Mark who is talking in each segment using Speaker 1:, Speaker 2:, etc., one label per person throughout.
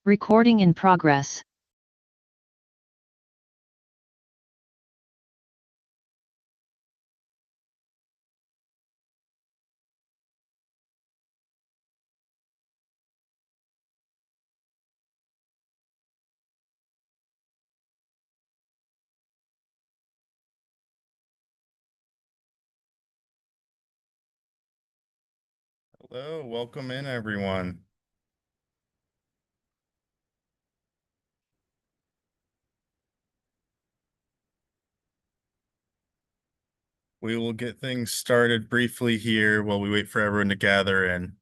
Speaker 1: Recording in progress.
Speaker 2: Hello, welcome in everyone. We will get things started briefly here while we wait for everyone to gather in.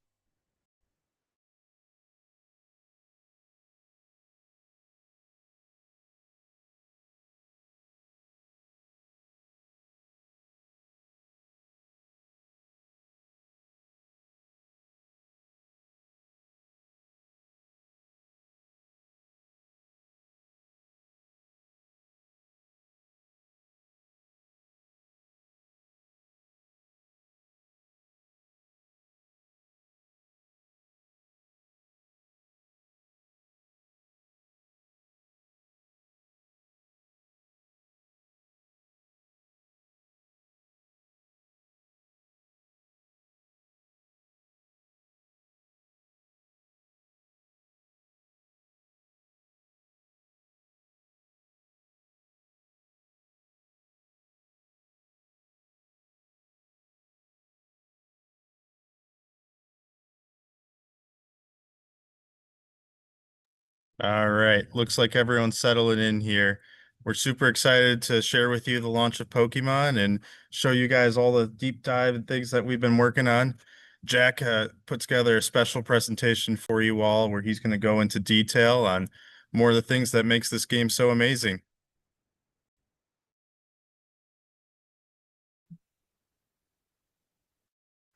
Speaker 2: All right, looks like everyone's settling in here. We're super excited to share with you the launch of Pokemon and show you guys all the deep dive and things that we've been working on. Jack put together a special presentation for you all where he's going to go into detail on more of the things that makes this game so amazing.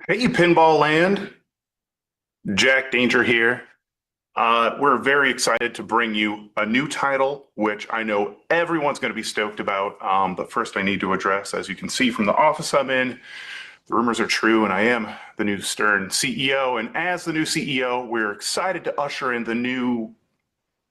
Speaker 3: Hey, Pinball Land. Jack Danger here. We're very excited to bring you a new title, which I know everyone's going to be stoked about. But first, I need to address, as you can see from the office I'm in, the rumors are true, and I am the new Stern CEO. And as the new CEO, we're excited to usher in the new.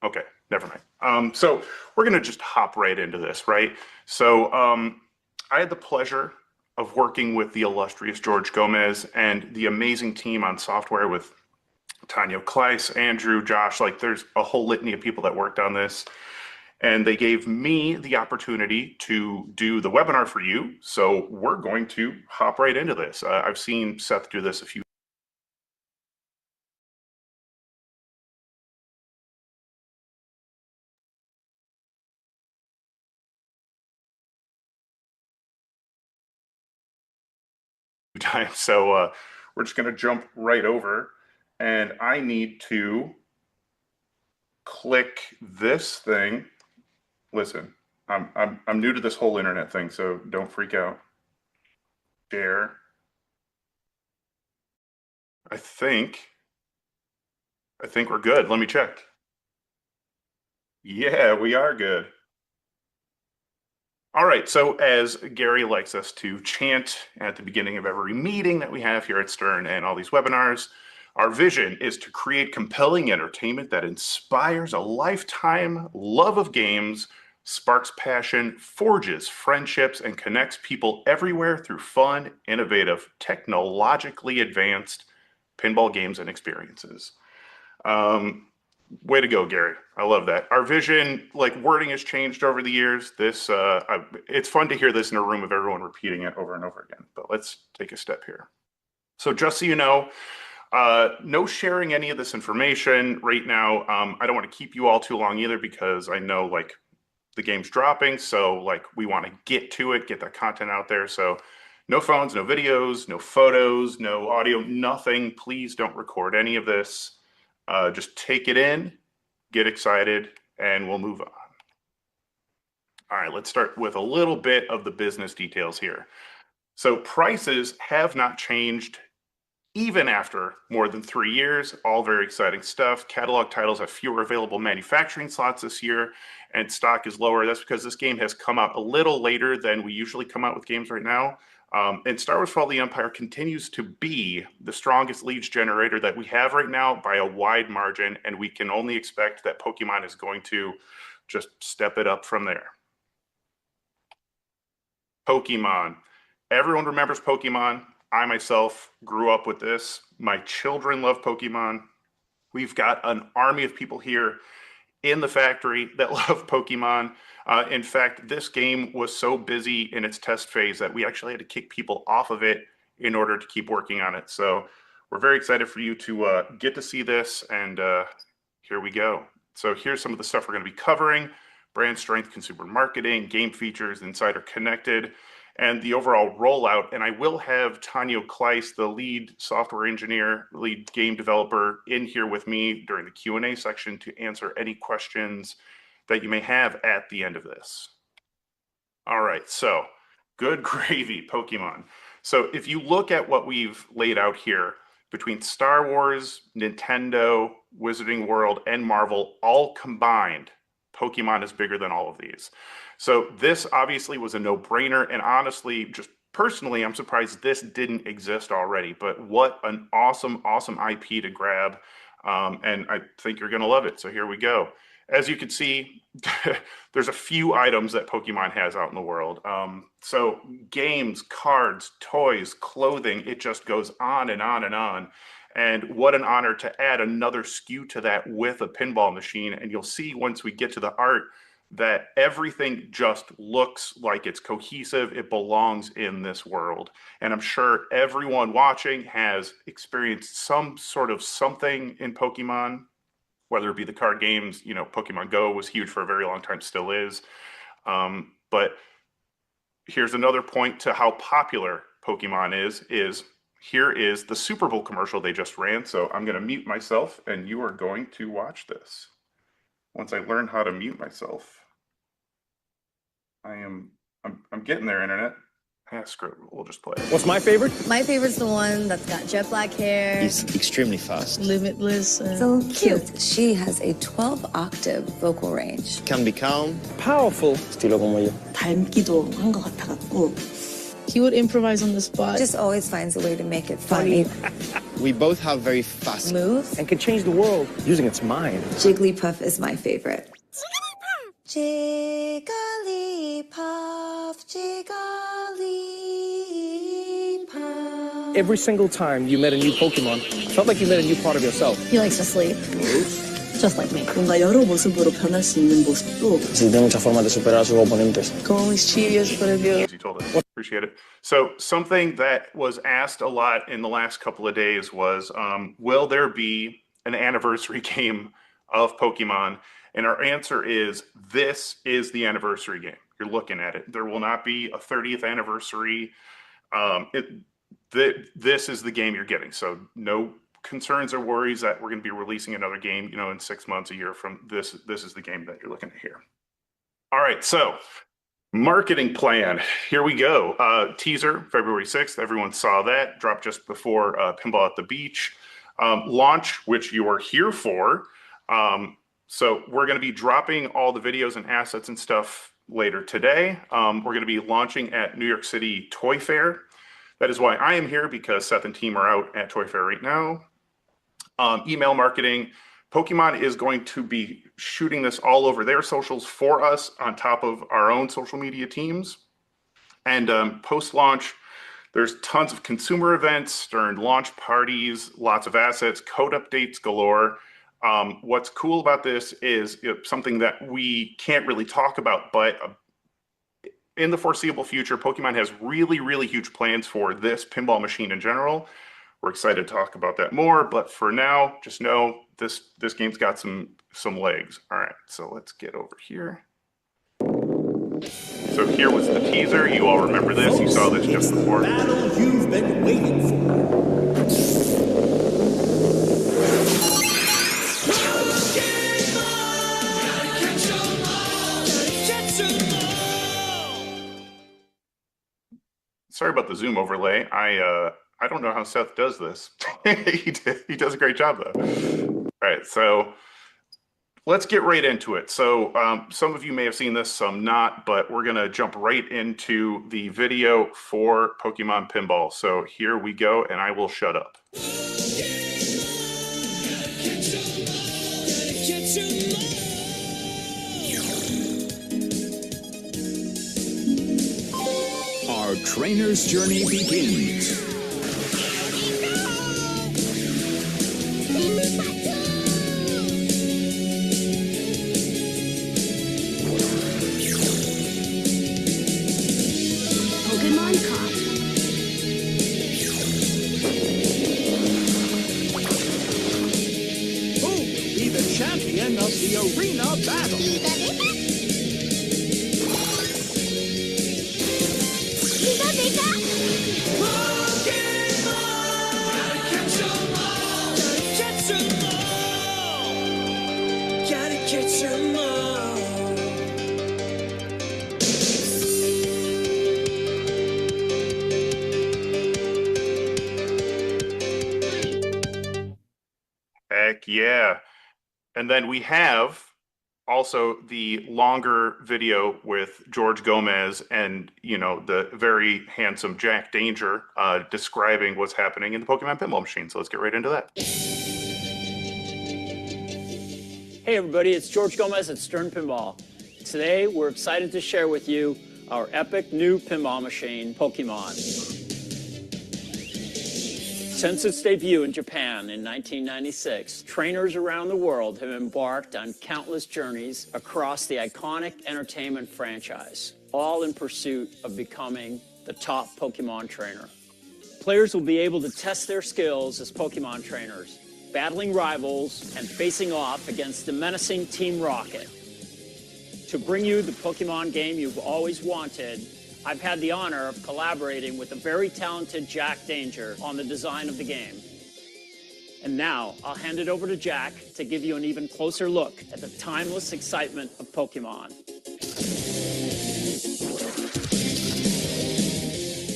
Speaker 3: Okay, never mind. So we're going to just hop right into this, right? So I had the pleasure of working with the illustrious George Gomez and the amazing team on software with Tanya Kleiss, Andrew, Josh. Like, there's a whole litany of people that worked on this. And they gave me the opportunity to do the webinar for you. So we're going to hop right into this. I've seen Seth do this a few times. So we're just going to jump right over. And I need to click this thing. Listen, I'm new to this whole internet thing, so don't freak out. Share. I think we're good. Let me check. Yeah, we are good. All right, so as Gary likes us to chant at the beginning of every meeting that we have here at Stern and all these webinars, our vision is to create compelling entertainment that inspires a lifetime love of games, sparks passion, forges friendships, and connects people everywhere through fun, innovative, technologically advanced pinball games and experiences. Way to go, Gary. I love that. Our vision, like, wording has changed over the years. It's fun to hear this in a room of everyone repeating it over and over again. But let's take a step here. So just so you know, no sharing any of this information right now. I don't want to keep you all too long either, because I know, like, the game's dropping. So, like, we want to get to it, get that content out there. So no phones, no videos, no photos, no audio, nothing. Please don't record any of this. Just take it in, get excited, and we'll move on. All right, let's start with a little bit of the business details here. So prices have not changed even after more than 3 years. All very exciting stuff. Catalog titles have fewer available manufacturing slots this year, and stock is lower. That's because this game has come out a little later than we usually come out with games right now. And Star Wars Fall of the Empire continues to be the strongest leads generator that we have right now by a wide margin, and we can only expect that Pokemon is going to just step it up from there. Pokemon. Everyone remembers Pokemon. I myself grew up with this. My children love Pokemon. We've got an army of people here in the factory that love Pokemon. In fact, this game was so busy in its test phase that we actually had to kick people off of it in order to keep working on it. So we're very excited for you to get to see this, and here we go. So here's some of the stuff we're going to be covering: brand strength, consumer marketing, game features, Insider Connected, and the overall rollout. And I will have Tanya Kleiss, the lead software engineer, lead game developer, in here with me during the Q&A section to answer any questions that you may have at the end of this. All right, so good gravy, Pokemon. So if you look at what we've laid out here, between Star Wars, Nintendo, Wizarding World, and Marvel all combined, Pokemon is bigger than all of these. So this obviously was a no-brainer, and honestly, just personally, I'm surprised this didn't exist already. But what an awesome, awesome IP to grab, and I think you're gonna love it. So here we go. As you can see, there's a few items that Pokemon has out in the world. So games, cards, toys, clothing, it just goes on and on and on. And what an honor to add another SKU to that with a pinball machine. And you'll see once we get to the art that everything just looks like it's cohesive. It belongs in this world. And I'm sure everyone watching has experienced some sort of something in Pokemon, whether it be the card games. You know, Pokemon Go was huge for a very long time, still is. But here's another point to how popular Pokemon is here is the Super Bowl commercial they just ran. So I'm going to mute myself, and you are going to watch this. Once I learn how to mute myself, I'm getting there, internet. Screw it, we'll just play it.
Speaker 1: What's my favorite?
Speaker 4: My favorite's the one that's got jet black hair.
Speaker 1: He's extremely fast.
Speaker 4: Limitless.
Speaker 5: So cute. She has a 12-octave vocal range.
Speaker 1: Can be calm.
Speaker 6: Powerful.
Speaker 1: Estilo como yo.
Speaker 6: 닮기도 한 것 같아갖고.
Speaker 4: He would improvise on the spot.
Speaker 5: Just always finds a way to make it funny.
Speaker 1: We both have very fast
Speaker 5: Moves.
Speaker 6: And can change the world using its mind.
Speaker 5: Jigglypuff is my favorite. Jigglypuff, Jigglypuff.
Speaker 6: Every single time you met a new Pokemon, felt like you met a new part of yourself.
Speaker 4: He likes to sleep. Just like me.
Speaker 7: 뭔가 여러 모습으로 변할 수 있는 모습도
Speaker 1: Sí, tiene muchas formas de superar a sus oponentes.
Speaker 4: Como mischievous, but if you...
Speaker 3: You told us. Appreciate it. So something that was asked a lot in the last couple of days was, will there be an anniversary game of Pokemon? And our answer is, this is the anniversary game. You're looking at it. There will not be a 30th anniversary. This is the game you're getting. So no concerns or worries that we're going to be releasing another game, you know, in 6 months, a year from this. This is the game that you're looking at here. All right, so marketing plan. Here we go. Teaser, February 6th. Everyone saw that. Dropped just before Pinball at the Beach. Launch, which you are here for. So we're going to be dropping all the videos and assets and stuff later today. We're going to be launching at New York City Toy Fair. That is why I am here, because Seth and team are out at Toy Fair right now. Email marketing. Pokemon is going to be shooting this all over their socials for us on top of our own social media teams. And post-launch, there's tons of consumer events during launch parties, lots of assets, code updates galore. What's cool about this is something that we can't really talk about, but in the foreseeable future, Pokemon has really, really huge plans for this pinball machine in general. We're excited to talk about that more, but for now, just know this game's got some legs. All right, so let's get over here. So here was the teaser. You all remember this. You saw this just before.
Speaker 8: Battle you've been waiting for.
Speaker 3: Sorry about the Zoom overlay. I don't know how Seth does this. He does a great job though. All right, so let's get right into it. So some of you may have seen this, some not, but we're going to jump right into the video for Pokemon Pinball. So here we go, and I will shut up.
Speaker 8: Our trainer's journey begins.
Speaker 9: Pokemon caught.
Speaker 8: Who will be the champion of the arena battle?
Speaker 3: Heck yeah. And then we have also the longer video with George Gomez and, you know, the very handsome Jack Danger describing what's happening in the Pokemon Pinball machine. So let's get right into that.
Speaker 10: Hey everybody, it's George Gomez at Stern Pinball. Today we're excited to share with you our epic new pinball machine, Pokemon. Since its debut in Japan in 1996, trainers around the world have embarked on countless journeys across the iconic entertainment franchise, all in pursuit of becoming the top Pokemon trainer. Players will be able to test their skills as Pokemon trainers, battling rivals and facing off against the menacing Team Rocket. To bring you the Pokemon game you've always wanted, I've had the honor of collaborating with the very talented Jack Danger on the design of the game. And now, I'll hand it over to Jack to give you an even closer look at the timeless excitement of Pokemon.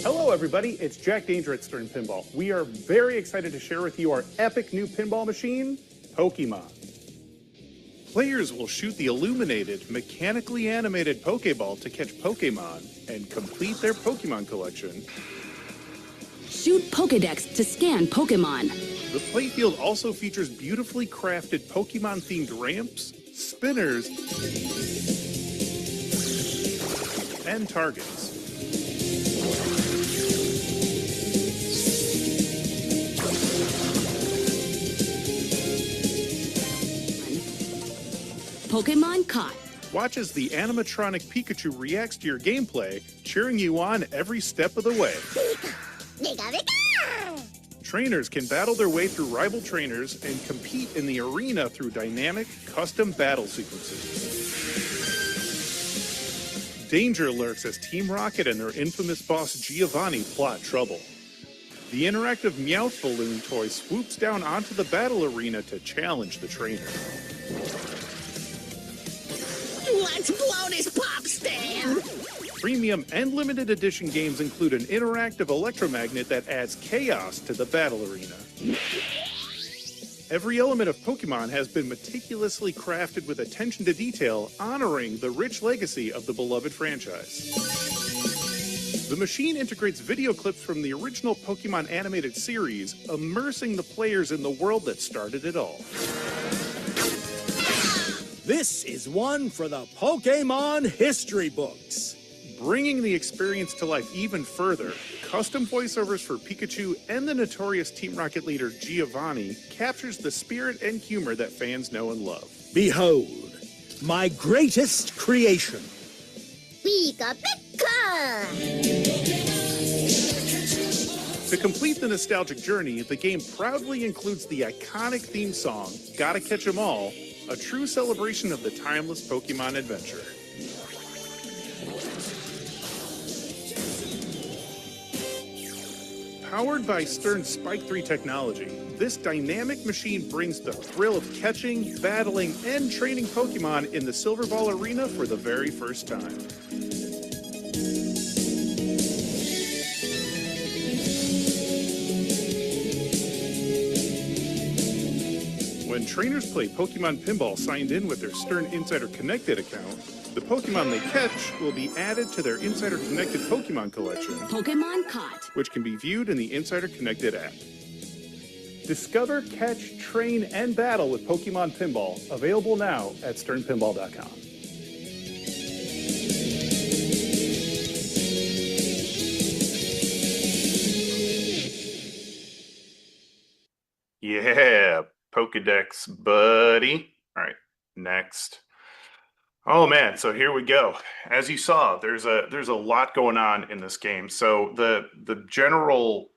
Speaker 11: Hello everybody, it's Jack Danger at Stern Pinball. We are very excited to share with you our epic new pinball machine, Pokemon. Players will shoot the illuminated, mechanically animated Pokeball to catch Pokemon and complete their Pokemon collection.
Speaker 9: Shoot Pokedex to scan Pokemon.
Speaker 11: The playfield also features beautifully crafted Pokemon-themed ramps, spinners, and targets.
Speaker 9: Pokemon caught.
Speaker 11: Watch as the animatronic Pikachu reacts to your gameplay, cheering you on every step of the way. Trainers can battle their way through rival trainers and compete in the arena through dynamic, custom battle sequences. Danger lurks as Team Rocket and their infamous boss Giovanni plot trouble. The interactive Meowth balloon toy swoops down onto the battle arena to challenge the trainer.
Speaker 9: Let's blow this pop stand!
Speaker 11: Premium and limited edition games include an interactive electromagnet that adds chaos to the battle arena. Every element of Pokemon has been meticulously crafted with attention to detail, honoring the rich legacy of the beloved franchise. The machine integrates video clips from the original Pokemon animated series, immersing the players in the world that started it all.
Speaker 8: This is one for the Pokemon history books.
Speaker 11: Bringing the experience to life even further, custom voiceovers for Pikachu and the notorious Team Rocket leader Giovanni captures the spirit and humor that fans know and love.
Speaker 8: Behold, my greatest creation.
Speaker 9: Pika Pika!
Speaker 11: To complete the nostalgic journey, the game proudly includes the iconic theme song, Gotta Catch 'Em All, a true celebration of the timeless Pokemon adventure. Powered by Stern's Spike 3 technology, this dynamic machine brings the thrill of catching, battling, and training Pokemon in the Silver Ball Arena for the very first time. When When trainers play Pokemon Pinball signed in with their Stern Insider Connected account, the Pokemon they catch will be added to their Insider Connected Pokemon collection,
Speaker 9: Pokemon caught.
Speaker 11: which can be viewed in the Insider Connected app. Discover, catch, train, and battle with Pokemon Pinball, available now at sternpinball.com.
Speaker 3: Yeah, Pokedex, buddy. All right, next. Oh man, so here we go. As you saw, there's a lot going on in this game. So the general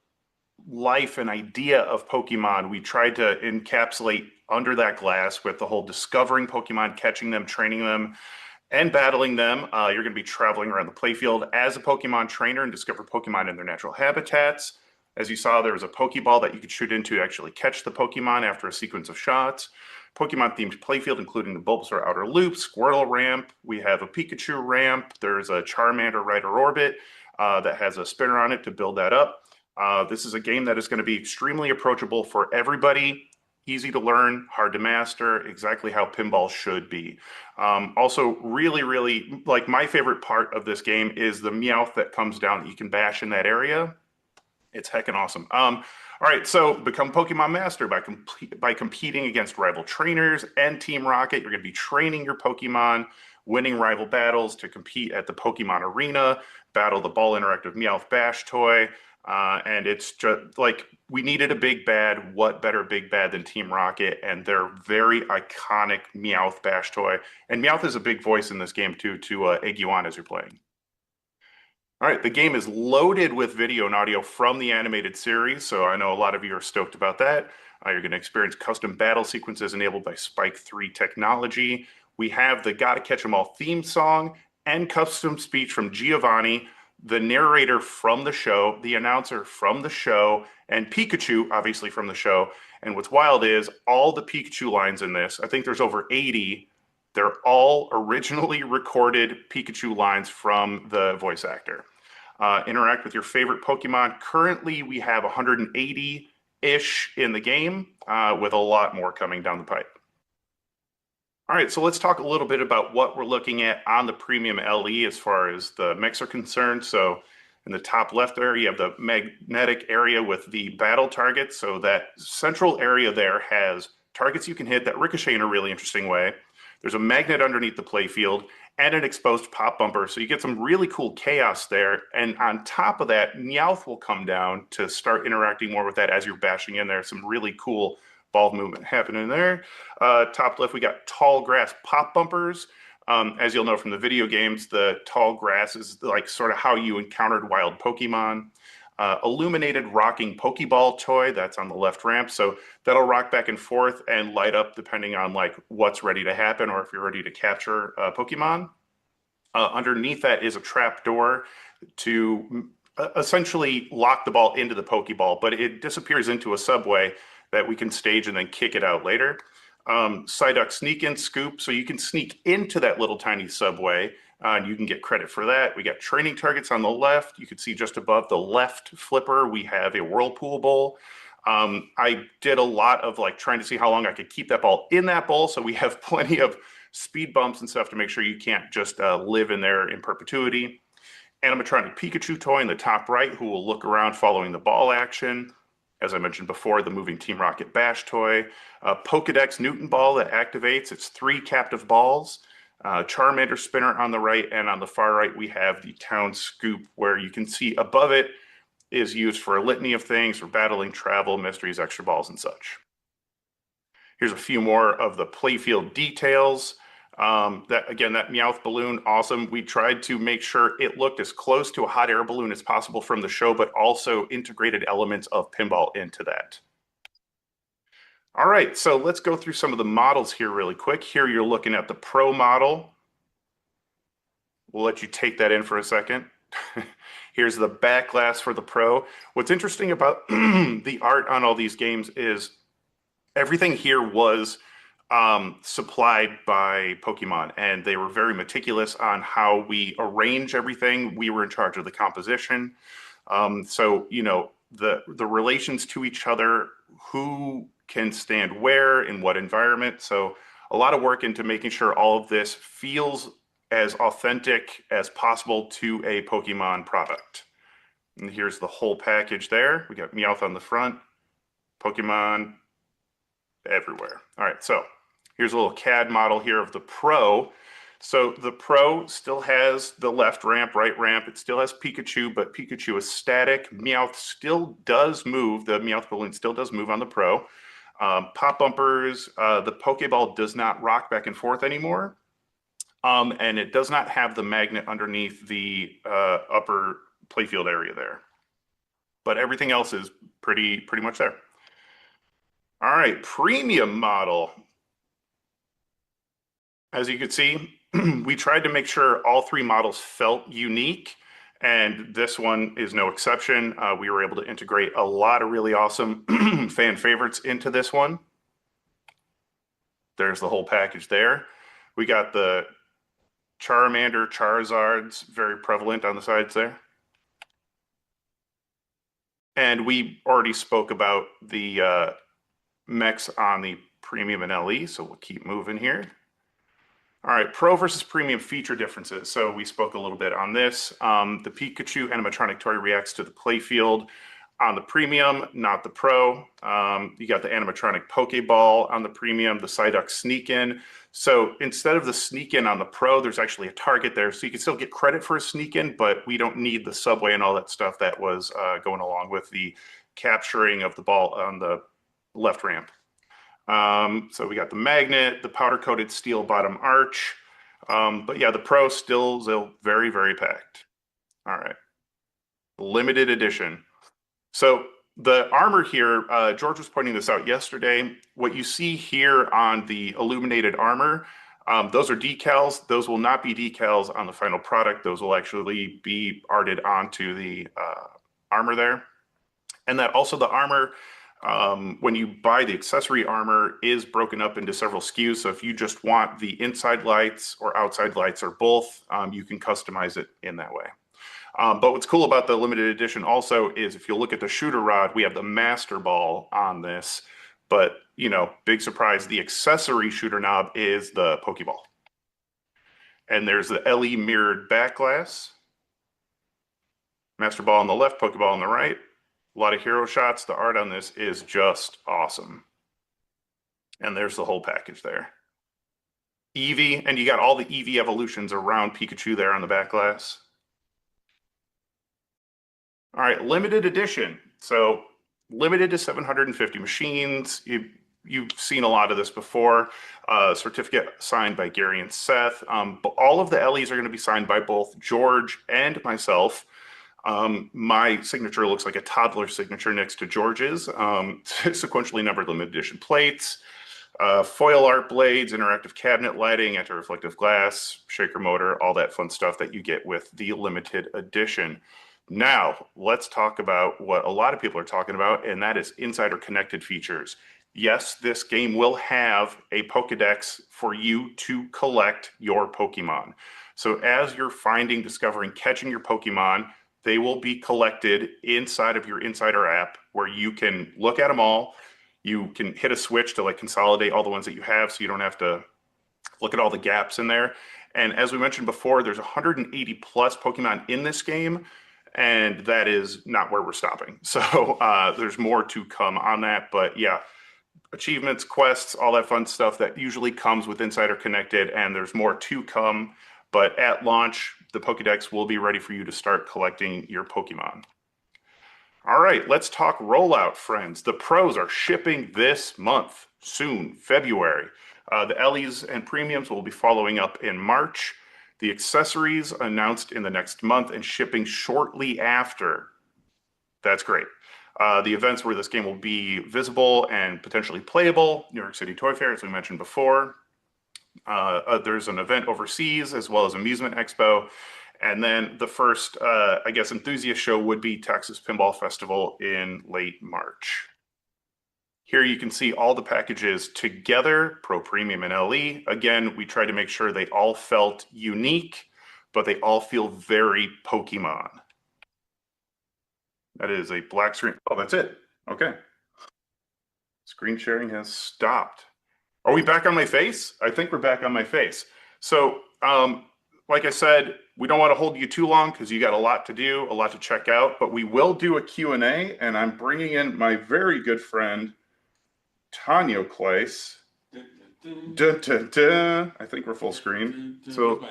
Speaker 3: life and idea of Pokemon, we tried to encapsulate under that glass with the whole discovering Pokemon, catching them, training them, and battling them. You're going to be traveling around the playfield as a Pokemon trainer and discover Pokemon in their natural habitats. As you saw, there was a Pokeball that you could shoot into to actually catch the Pokemon after a sequence of shots. Pokemon-themed playfield, including the Bulbasaur Outer Loop, Squirtle Ramp. We have a Pikachu Ramp. There's a Charmander Rider Orbit that has a spinner on it to build that up. This is a game that is going to be extremely approachable for everybody. Easy to learn, hard to master, exactly how pinball should be. Also, really, like my favorite part of this game is the Meowth that comes down that you can bash in that area. It's heckin' awesome. All right, so become Pokemon Master by competing against rival trainers and Team Rocket. You're going to be training your Pokemon, winning rival battles to compete at the Pokemon Arena, battle the Ball Interactive Meowth Bash toy. And it's just like, we needed a big bad. What better big bad than Team Rocket and their very iconic Meowth Bash toy. And Meowth is a big voice in this game too, to egg you on as you're playing. All right, the game is loaded with video and audio from the animated series, so I know a lot of you are stoked about that. You're going to experience custom battle sequences enabled by Spike 3 technology. We have the Gotta Catch 'Em All theme song and custom speech from Giovanni, the narrator from the show, the announcer from the show, and Pikachu, obviously from the show. And what's wild is all the Pikachu lines in this, I think there's over 80, they're all originally recorded Pikachu lines from the voice actor. Interact with your favorite Pokemon. Currently, we have 180-ish in the game, with a lot more coming down the pipe. All right, so let's talk a little bit about what we're looking at on the Premium LE as far as the mix are concerned. So in the top left there, you have the magnetic area with the battle targets. So that central area there has targets you can hit that ricochet in a really interesting way. There's a magnet underneath the playfield and an exposed pop bumper. So you get some really cool chaos there. And on top of that, Meowth will come down to start interacting more with that as you're bashing in there. Some really cool ball movement happening there. Top left, we got tall grass pop bumpers. As you'll know from the video games, the tall grass is like sort of how you encountered wild Pokemon. Illuminated rocking Pokeball toy, that's on the left ramp. So that'll rock back and forth and light up depending on like what's ready to happen or if you're ready to capture Pokemon. Underneath that is a trap door to essentially lock the ball into the Pokeball, but it disappears into a subway that we can stage and then kick it out later. Psyduck sneak in scoop, so you can sneak into that little tiny subway. And you can get credit for that. We got training targets on the left. You can see just above the left flipper, we have a Whirlpool Bowl. I did a lot of like trying to see how long I could keep that ball in that bowl. So we have plenty of speed bumps and stuff to make sure you can't just live in there in perpetuity. Animatronic Pikachu toy in the top right, who will look around following the ball action. As I mentioned before, the moving Team Rocket Bash toy. Pokedex Newton ball that activates. It's 3 captive balls. Charmander spinner on the right, and on the far right we have the Town Scoop, where you can see above it is used for a litany of things, for battling, travel, mysteries, extra balls, and such. Here's a few more of the playfield details. That Meowth balloon, awesome. We tried to make sure it looked as close to a hot air balloon as possible from the show, but also integrated elements of pinball into that. All right, so let's go through some of the models here really quick. Here you're looking at the Pro model. We'll let you take that in for a second. Here's the back glass for the Pro. What's interesting about the art on all these games is everything here was supplied by Pokemon, and they were very meticulous on how we arrange everything. We were in charge of the composition. So, you know, the relations to each other, who can stand where, in what environment. So a lot of work into making sure all of this feels as authentic as possible to a Pokemon product. And here's the whole package there. We got Meowth on the front, Pokemon everywhere. All right, so here's a little CAD model here of the Pro. So the Pro still has the left ramp, right ramp. It still has Pikachu, but Pikachu is static. Meowth still does move. The Meowth balloon still does move on the Pro. Pop bumpers, the Pokeball does not rock back and forth anymore. And it does not have the magnet underneath the upper playfield area there. But everything else is pretty much there. All right, premium model. As you can see, we tried to make sure all three models felt unique, and this one is no exception. We were able to integrate a lot of really awesome fan favorites into this one. There's the whole package there. We got the Charmander, Charizards, very prevalent on the sides there. And we already spoke about the mechs on the Premium and LE, so we'll keep moving here. All right, Pro versus Premium feature differences. So we spoke a little bit on this. The Pikachu animatronic toy reacts to the playfield on the Premium, not the Pro. You got the animatronic Pokeball on the Premium, the Psyduck Sneak-In. So instead of the Sneak-In on the Pro, there's actually a target there. So you can still get credit for a Sneak-In, but we don't need the subway and all that stuff that was going along with the capturing of the ball on the left ramp. So we got the magnet, the powder-coated steel bottom arch. But yeah, the Pro still very, very packed. All right. Limited edition. So the armor here, George was pointing this out yesterday. What you see here on the illuminated armor, those are decals. Those will not be decals on the final product. Those will actually be arted onto the armor there. And that also the armor, when you buy the accessory armor, is broken up into several SKUs. So if you just want the inside lights or outside lights or both, you can customize it in that way. But what's cool about the limited edition also is if you look at the shooter rod, we have the Master Ball on this. But, you know, big surprise, the accessory shooter knob is the Pokeball. And there's the LE mirrored back glass. Master Ball on the left, Pokeball on the right. A lot of hero shots. The art on this is just awesome. And there's the whole package there. Eevee, and you got all the Eevee evolutions around Pikachu there on the back glass. All right, limited edition. So limited to 750 machines. You've seen a lot of this before. Certificate signed by Gary and Seth. But all of the LEs are going to be signed by both George and myself. My signature looks like a toddler signature next to George's. Sequentially numbered limited edition plates, foil art blades, interactive cabinet lighting, anti-reflective glass, shaker motor, all that fun stuff that you get with the limited edition. Now, let's talk about what a lot of people are talking about, and that is insider connected features. Yes, this game will have a Pokedex for you to collect your Pokemon. So as you're finding, discovering, catching your Pokemon, they will be collected inside of your Insider app where you can look at them all. You can hit a switch to like consolidate all the ones that you have so you don't have to look at all the gaps in there. And as we mentioned before, there's 180 plus Pokemon in this game, and that is not where we're stopping. So there's more to come on that. But yeah, achievements, quests, all that fun stuff that usually comes with Insider Connected, and there's more to come. But at launch, the Pokedex will be ready for you to start collecting your Pokemon. All right, let's talk rollout, friends. The Pros are shipping this month, soon, February. The LEs and Premiums will be following up in March. The accessories announced in the next month and shipping shortly after. That's great. The events where this game will be visible and potentially playable, New York City Toy Fair, as we mentioned before. There's an event overseas as well as Amusement Expo. And then the first, I guess, enthusiast show would be Texas Pinball Festival in late March. Here you can see all the packages together, Pro, Premium, and LE. Again, we tried to make sure they all felt unique, but they all feel very Pokemon. That is a black screen. Oh, that's it. Okay. Screen sharing has stopped. Are we back on my face? I think we're back on my face. So, like I said, we don't want to hold you too long because you got a lot to do, a lot to check out, but we will do a Q&A, and I'm bringing in my very good friend, Tanya Kleiss. Dun, dun, dun. I think we're full screen. So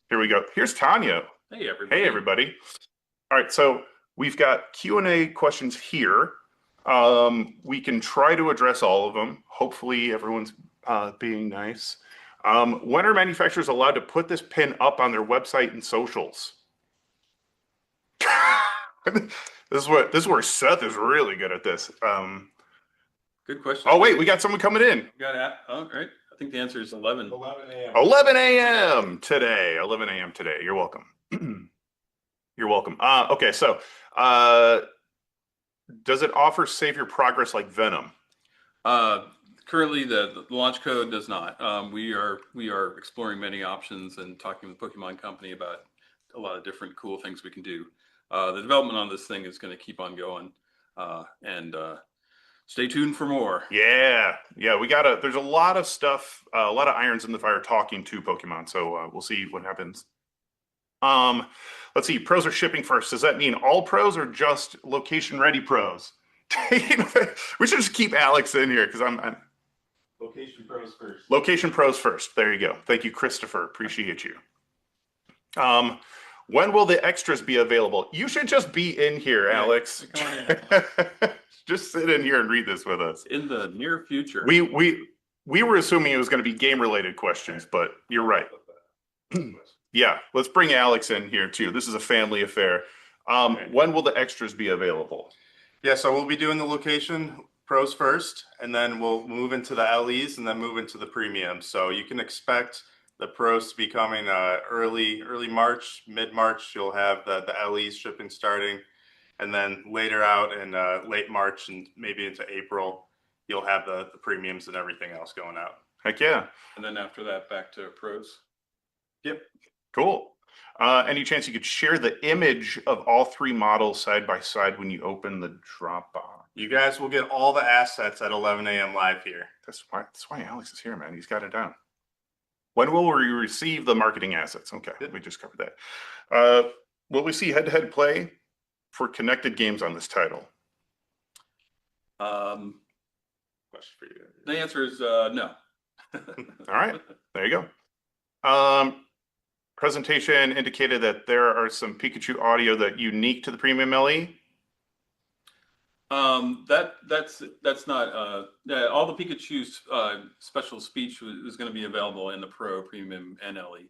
Speaker 3: here we go. Here's Tanya.
Speaker 12: Hey, everybody.
Speaker 3: Hey, everybody. All right, so we've got Q&A questions here. We can try to address all of them. Hopefully everyone's being nice. When are manufacturers allowed to put this pin up on their website and socials? This is where Seth is really good at this.
Speaker 12: Good question.
Speaker 3: Oh, wait, we got someone coming in.
Speaker 12: All right. I think the answer is 11.
Speaker 2: 11 a.m.
Speaker 3: 11 a.m. today. 11 a.m. today. You're welcome. You're welcome. Okay, so does it offer save your progress like Venom?
Speaker 12: Currently, the launch code does not. We are exploring many options and talking with Pokemon Company about a lot of different cool things we can do. The development on this thing is going to keep on going, and stay tuned for more.
Speaker 3: Yeah, there's a lot of stuff, a lot of irons in the fire talking to Pokemon. So we'll see what happens. Let's see. Pros are shipping first. Does that mean all pros or just location ready pros? We should just keep Alex in here because I'm
Speaker 2: Location pros first.
Speaker 3: Location pros first. There you go. Thank you, Christopher. Appreciate you. When will the extras be available? You should just be in here, Alex.
Speaker 12: Come on in.
Speaker 3: Just sit in here and read this with us.
Speaker 12: In the near future.
Speaker 3: We were assuming it was going to be game related questions, but you're right. Yeah, let's bring Alex in here too. This is a family affair. When will the extras be available?
Speaker 2: Yeah, so we'll be doing the location pros first, and then we'll move into the LEs and then move into the premium. So you can expect the pros to be coming early March, mid-March. You'll have the LEs shipping starting, and then later out in late March and maybe into April, you'll have the premiums and everything else going out.
Speaker 3: Heck yeah.
Speaker 12: And then after that, back to pros.
Speaker 2: Yep.
Speaker 3: Cool. Any chance you could share the image of all three models side by side when you open the Dropbox?
Speaker 2: You guys will get all the assets at 11 a.m. live here.
Speaker 3: That's why Alex is here, man. He's got it down. When will we receive the marketing assets? Okay, we just covered that. Will we see head-to-head play for connected games on this title?
Speaker 12: Question for you. The answer is no.
Speaker 3: All right, there you go. Presentation indicated that there are some Pikachu audio that unique to the premium LE.
Speaker 12: That's not all the Pikachu's special speech was going to be available in the Pro, Premium, and LE.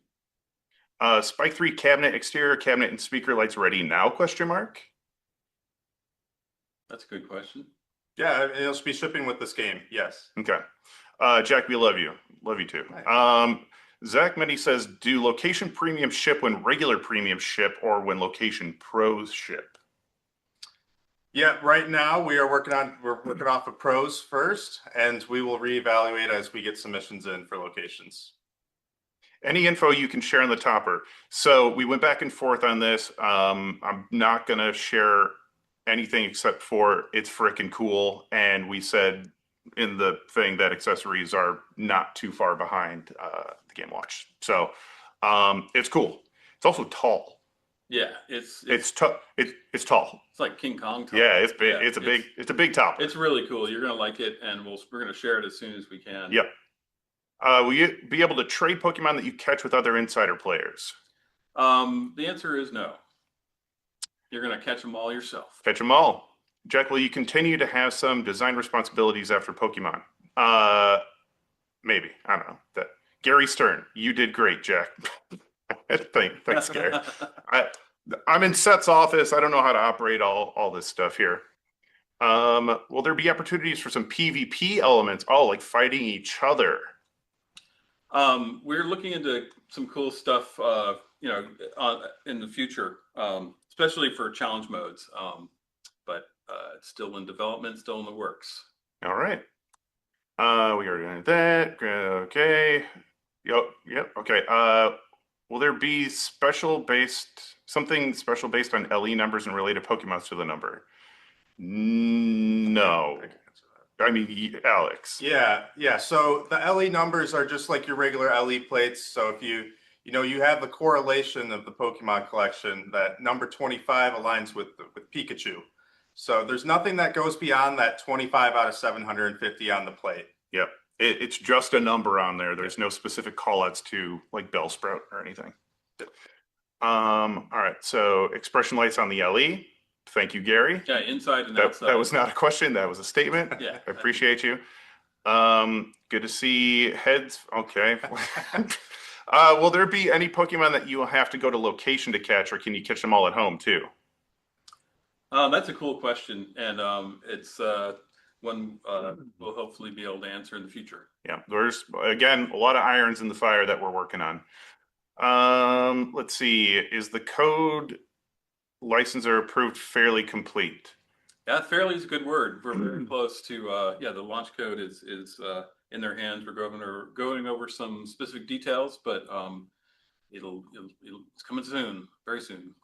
Speaker 3: Spike 3 cabinet, exterior cabinet, and speaker lights ready now? Question mark.
Speaker 12: That's a good question.
Speaker 2: Yeah, it'll be shipping with this game. Yes.
Speaker 3: Okay. Jack, we love you. Love you too. Zach Mitty says, do location premium ship when regular premium ship or when location pros ship?
Speaker 2: Yeah, right now we're working off of pros first, and we will reevaluate as we get submissions in for locations.
Speaker 3: Any info you can share on the topper? So we went back and forth on this. I'm not going to share anything except for it's freaking cool. And we said in the thing that accessories are not too far behind the Game Watch. So it's cool. It's also tall.
Speaker 12: Yeah,
Speaker 3: it's tall. It's tall.
Speaker 12: It's like King Kong tall.
Speaker 3: Yeah, it's big. Yeah, it's a big top.
Speaker 12: It's really cool. You're gonna like it, and we're gonna share it as soon as we can.
Speaker 3: Yep. Will you be able to trade Pokemon that you catch with other insider players?
Speaker 12: The answer is no. You're gonna catch them all yourself.
Speaker 3: Catch them all. Jack, will you continue to have some design responsibilities after Pokemon? Maybe. I don't know. That Gary Stern, you did great, Jack. Thanks, Gary. I'm in Seth's office. I don't know how to operate all this stuff here. Will there be opportunities for some PvP elements? Oh, like fighting each other.
Speaker 12: We're looking into some cool stuff, in the future, especially for challenge modes. But it's still in development, still in the works.
Speaker 3: All right. We already did that. Okay. Yep. Okay. Will there be something special based on LE numbers and related Pokemon to the number? No. I mean, Alex.
Speaker 2: Yeah, yeah. So the LE numbers are just like your regular LE plates. So if you have the correlation of the Pokemon collection that number 25 aligns with Pikachu. So there's nothing that goes beyond that 25 out of 750 on the plate.
Speaker 3: Yep. It's just a number on there. There's no specific callouts to like Bellsprout or anything. All right. So expression lights on the LE. Thank you, Gary.
Speaker 12: Yeah, inside and outside.
Speaker 3: That was not a question. That was a statement.
Speaker 12: Yeah.
Speaker 3: I appreciate you. Good to see heads. Okay. Will there be any Pokemon that you will have to go to location to catch, or can you catch them all at home too?
Speaker 12: That's a cool question, and it's one we'll hopefully be able to answer in the future.
Speaker 3: Yeah, there's again a lot of irons in the fire that we're working on. Let's see, is the code licensor approved fairly complete?
Speaker 12: Yeah, fairly is a good word. We're very close to the launch code is in their hands. We're going over some specific details, but it's coming soon, very soon.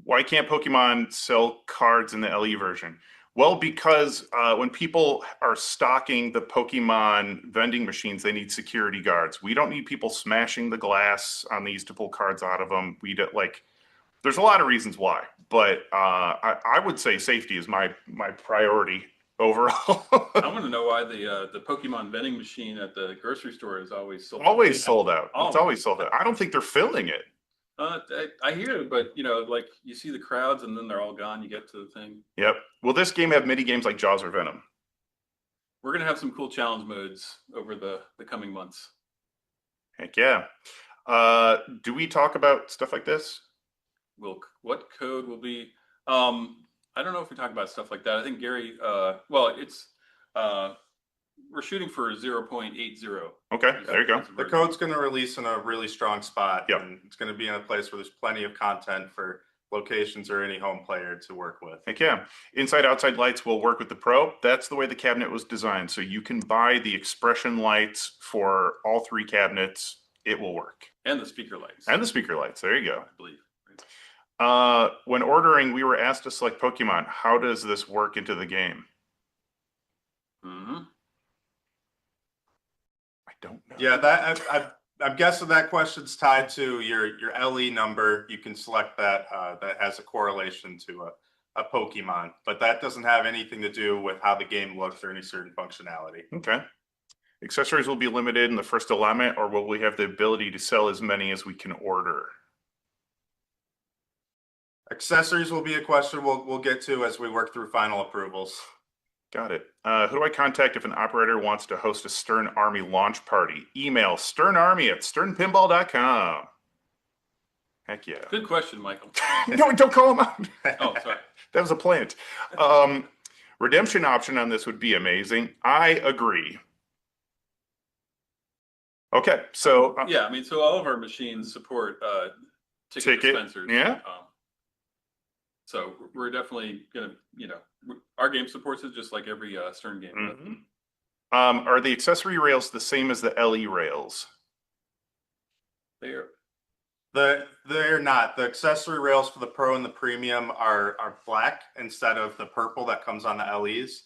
Speaker 3: Why can't Pokemon sell cards in the LE version? Well, because when people are stocking the Pokemon vending machines, they need security guards. We don't need people smashing the glass on these to pull cards out of them. We don't there's a lot of reasons why, but I would say safety is my priority overall.
Speaker 12: I want to know why the Pokemon vending machine at the grocery store is always sold out.
Speaker 3: Always sold out. It's always sold out. I don't think they're filling it.
Speaker 12: I hear it, but like you see the crowds and then they're all gone. You get to the thing.
Speaker 3: Yep. Will this game have mini games like Jaws or Venom?
Speaker 12: We're gonna have some cool challenge modes over the coming months.
Speaker 3: Heck yeah. Do we talk about stuff like this?
Speaker 12: What code will be? I don't know if we talk about stuff like that. I think Gary. Well, it's we're shooting for 0.80.
Speaker 3: Okay, there you go.
Speaker 2: The code's going to release in a really strong spot.
Speaker 3: Yep.
Speaker 2: And it's going to be in a place where there's plenty of content for locations or any home player to work with.
Speaker 3: Heck yeah. Inside outside lights will work with the Pro. That's the way the cabinet was designed. So you can buy the expression lights for all three cabinets. It will work.
Speaker 12: And the speaker lights.
Speaker 3: And the speaker lights. There you go.
Speaker 12: I believe.
Speaker 3: When ordering, we were asked to select Pokemon. How does this work into the game?
Speaker 12: Mm-hmm.
Speaker 3: I don't know.
Speaker 2: Yeah, I'm guessing that question's tied to your LE number. You can select that that has a correlation to a Pokemon, but that doesn't have anything to do with how the game looks or any certain functionality.
Speaker 3: Okay. Accessories will be limited in the first allotment, or will we have the ability to sell as many as we can order?
Speaker 2: Accessories will be a question we'll get to as we work through final approvals.
Speaker 3: Got it. Who do I contact if an operator wants to host a Stern Army launch party? Email sternarmy@sternpinball.com. Heck yeah.
Speaker 12: Good question, Michael.
Speaker 3: No, don't call him out.
Speaker 12: Oh, sorry.
Speaker 3: That was a plant. Redemption option on this would be amazing. I agree. Okay, so
Speaker 12: yeah, I mean, so all of our machines support ticket dispensers.
Speaker 3: Yeah.
Speaker 12: So we're definitely gonna, our game supports it just like every Stern game.
Speaker 3: Mm-hmm. Are the accessory rails the same as the LE rails?
Speaker 12: They're
Speaker 2: not. The accessory rails for the Pro and the Premium are black instead of the purple that comes on the LEs.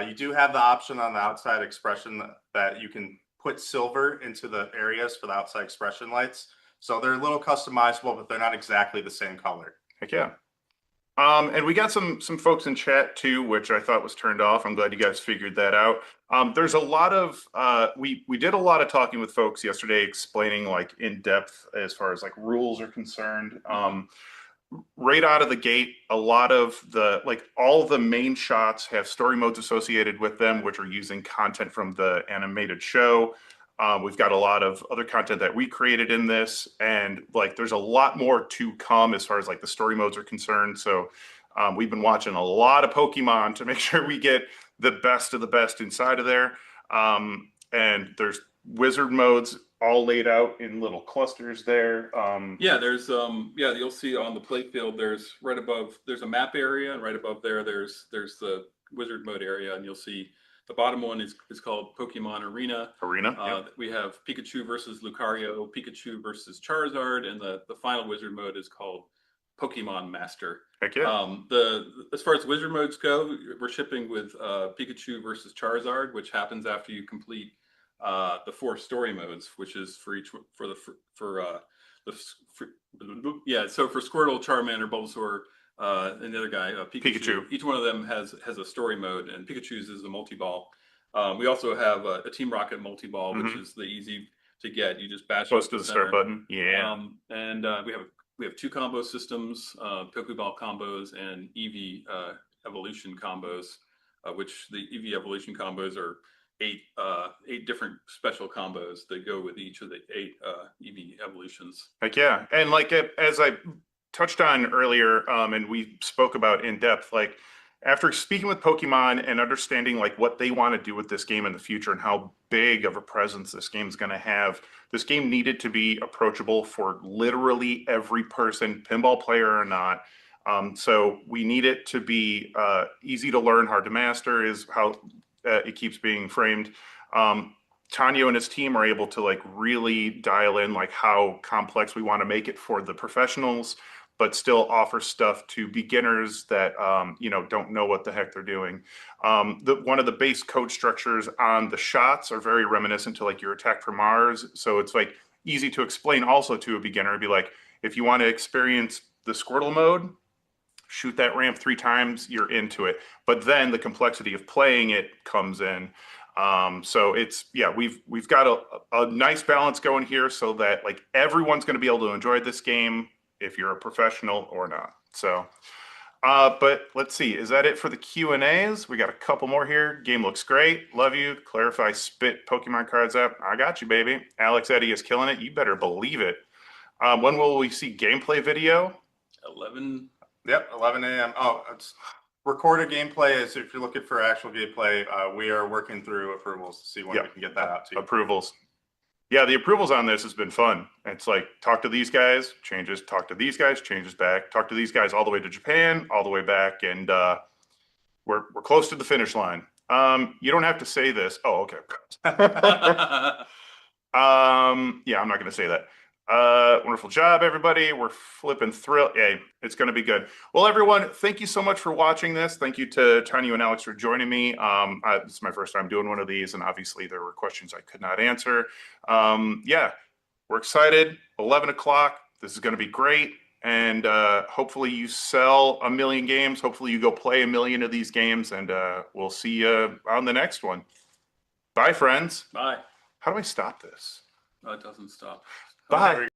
Speaker 2: You do have the option on the outside expression that you can put silver into the areas for the outside expression lights. So they're a little customizable, but they're not exactly the same color.
Speaker 3: Heck yeah. And we got some folks in chat too, which I thought was turned off. I'm glad you guys figured that out. There's a lot of we did a lot of talking with folks yesterday, explaining like in depth as far as like rules are concerned. Right out of the gate, a lot of all the main shots have story modes associated with them, which are using content from the animated show. We've got a lot of other content that we created in this, and there's a lot more to come as far as the story modes are concerned. So we've been watching a lot of Pokemon to make sure we get the best of the best inside of there. And there's wizard modes all laid out in little clusters there.
Speaker 12: Yeah, there's you'll see on the play field, there's right above, there's a map area, and right above there's the wizard mode area, and you'll see the bottom one is called Pokemon Arena.
Speaker 3: Yep.
Speaker 12: We have Pikachu versus Lucario, Pikachu versus Charizard, and the final wizard mode is called Pokemon Master.
Speaker 3: Heck yeah.
Speaker 12: As far as wizard modes go, we're shipping with Pikachu versus Charizard, which happens after you complete the 4 story modes, which is for each so for Squirtle, Charmander, Bulbasaur, and the other guy, Pikachu. Each one of them has a story mode, and Pikachu's is the multi-ball. We also have a Team Rocket multi-ball, which is the easy to get. You just bash
Speaker 3: close to the start button. Yeah.
Speaker 12: And we have 2 combo systems, Pokeball combos and EV evolution combos, which the EV evolution combos are 8 different special combos that go with each of the 8 EV evolutions.
Speaker 3: Heck yeah. And like as I touched on earlier, and we spoke about in depth, like after speaking with Pokemon and understanding like what they want to do with this game in the future and how big of a presence this game is going to have, this game needed to be approachable for literally every person, pinball player or not. So we need it to be easy to learn, hard to master is how it keeps being framed. Tanyo and his team are able to like really dial in like how complex we want to make it for the professionals, but still offer stuff to beginners that don't know what the heck they're doing. One of the base code structures on the shots are very reminiscent to like your Attack from Mars. So it's like easy to explain also to a beginner. It'd be like, if you want to experience the Squirtle mode, shoot that ramp 3 times, you're into it. But then the complexity of playing it comes in. So it's, yeah, we've got a nice balance going here so that like everyone's going to be able to enjoy this game if you're a professional or not. So, but let's see, is that it for the Q&As? We got a couple more here. Game looks great. Love you. Clarify Spit Pokemon Cards app. I got you, baby. Alex Eddy is killing it. You better believe it. When will we see gameplay video?
Speaker 12: 11.
Speaker 2: Yep, 11 a.m. Oh, it's recorded gameplay. Is if you're looking for actual gameplay, we are working through approvals to see when we can get that out to you.
Speaker 3: Approvals. Yeah, the approvals on this has been fun. It's like, talk to these guys, changes, talk to these guys, changes back, talk to these guys all the way to Japan, all the way back, and we're close to the finish line. You don't have to say this. Oh, okay. Yeah, I'm not going to say that. Wonderful job, everybody. We're flipping thrilled. Hey, it's going to be good. Well, everyone, thank you so much for watching this. Thank you to Tanyo and Alex for joining me. This is my first time doing one of these, and obviously there were questions I could not answer. Yeah, we're excited. 11 o'clock. This is going to be great. And hopefully you sell 1 million games. Hopefully you go play 1 million of these games, and we'll see you on the next one. Bye, friends.
Speaker 12: Bye.
Speaker 3: How do I stop this?
Speaker 12: No, it doesn't stop.
Speaker 3: Bye.